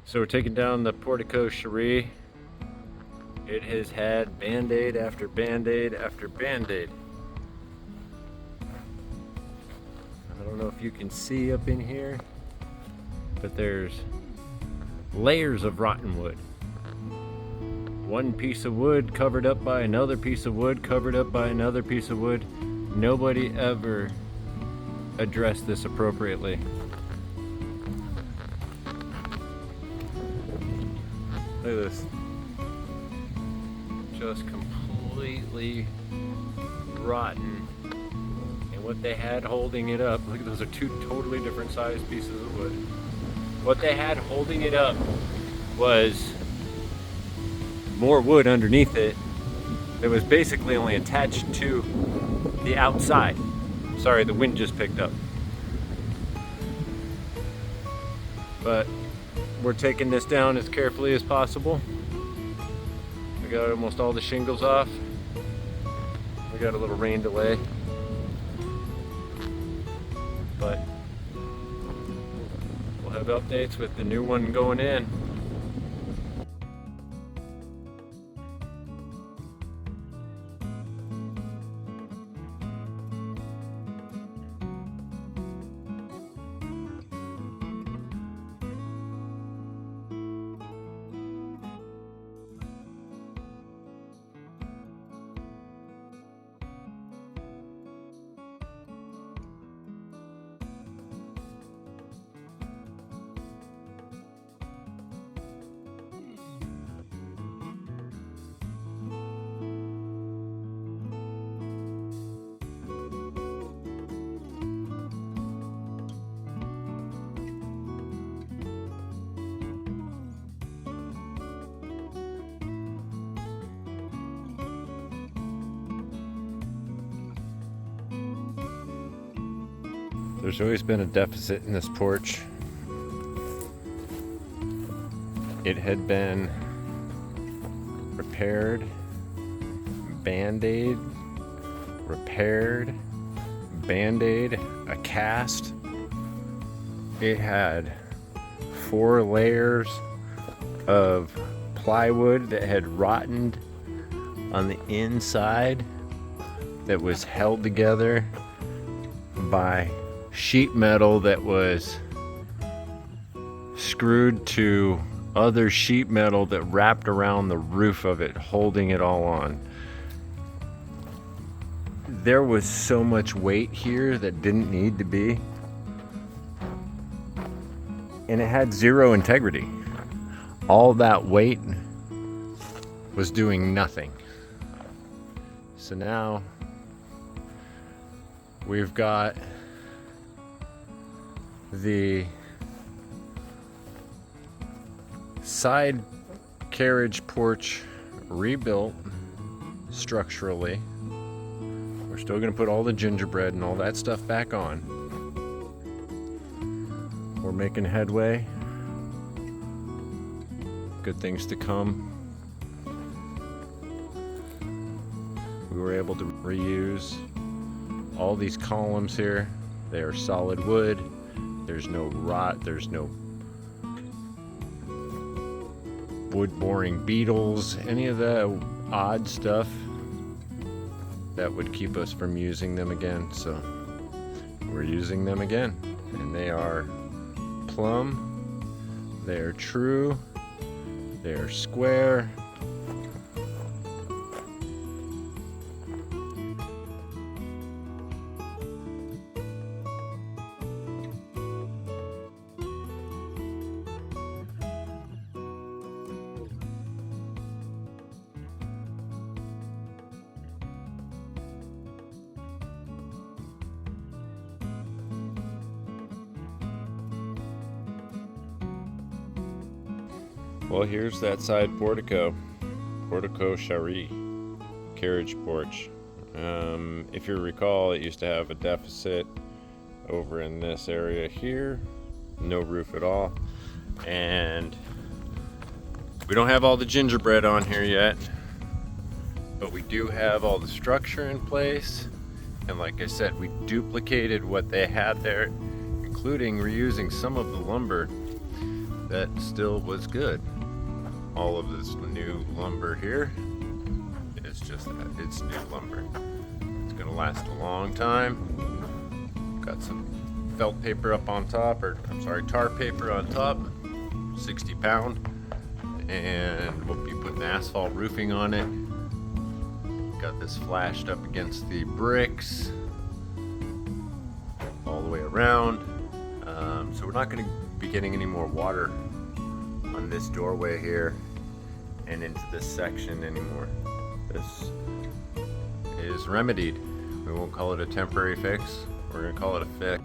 So we're taking down the porte-cochère. It has had band-aid after band-aid after band-aid. I don't know if you can see up in here, but there's layers of rotten wood. One piece of wood covered up by another piece of wood, covered up by another piece of wood. Nobody ever addressed this appropriately. Look at this. Just completely rotten. And what they had holding it up, look, those are two totally different sized pieces of wood. What they had holding it up was more wood underneath it that was basically only attached to the outside. Sorry, the wind just picked up. But we're taking this down as carefully as possible. We got almost all the shingles off. We got a little rain delay. But we'll have updates with the new one going in. There's always been a deficit in this porch. It had been repaired, band-aid, repaired, band-aid, a cast. It had 4 layers of plywood that had rotted on the inside that was held together by sheet metal that was screwed to other sheet metal that wrapped around the roof of it, holding it all on. There was so much weight here that didn't need to be, and it had zero integrity. All that weight was doing nothing. So now we've got the side carriage porch rebuilt structurally. We're still going to put all the gingerbread and all that stuff back on. We're making headway. Good things to come. We were able to reuse all these columns here. They are solid wood. There's no rot, there's no wood boring beetles, any of the odd stuff that would keep us from using them again. So we're using them again, and they are plumb, they are true, they are square. Well, here's that side portico, porte-cochère, carriage porch. If you recall, it used to have a deficit over in this area here, no roof at all, and we don't have all the gingerbread on here yet, but we do have all the structure in place. And like I said, we duplicated what they had there, including reusing some of the lumber that still was good. All of this new lumber here is just that, it's new lumber. It's gonna last a long time. Got some felt paper up on top, or I'm sorry, tar paper on top, 60 pound. And we'll be putting asphalt roofing on it. Got this flashed up against the bricks all the way around. So we're not going to be getting any more water on this doorway here and into this section anymore. This is remedied. We won't call it a temporary fix. We're going to call it a fix.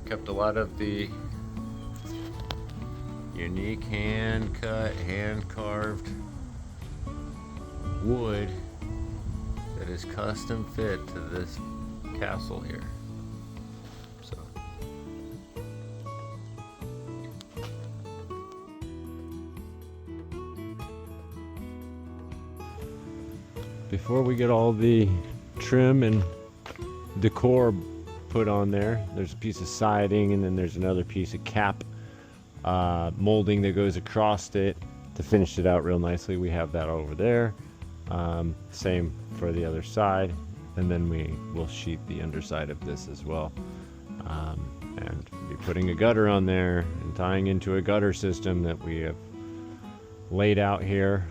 Kept a lot of the unique hand-cut, hand-carved wood that is custom fit to this castle here. So before we get all the trim and decor put on there, there's a piece of siding, and then there's another piece of cap molding that goes across it to finish it out real nicely. We have that over there. Same for the other side, and then we will sheet the underside of this as well, and be putting a gutter on there and tying into a gutter system that we have laid out here,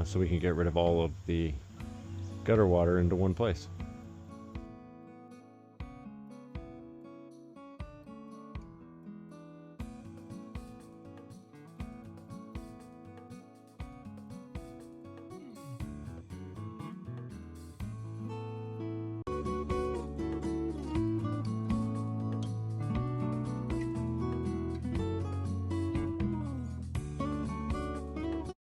so we can get rid of all of the gutter water into one place.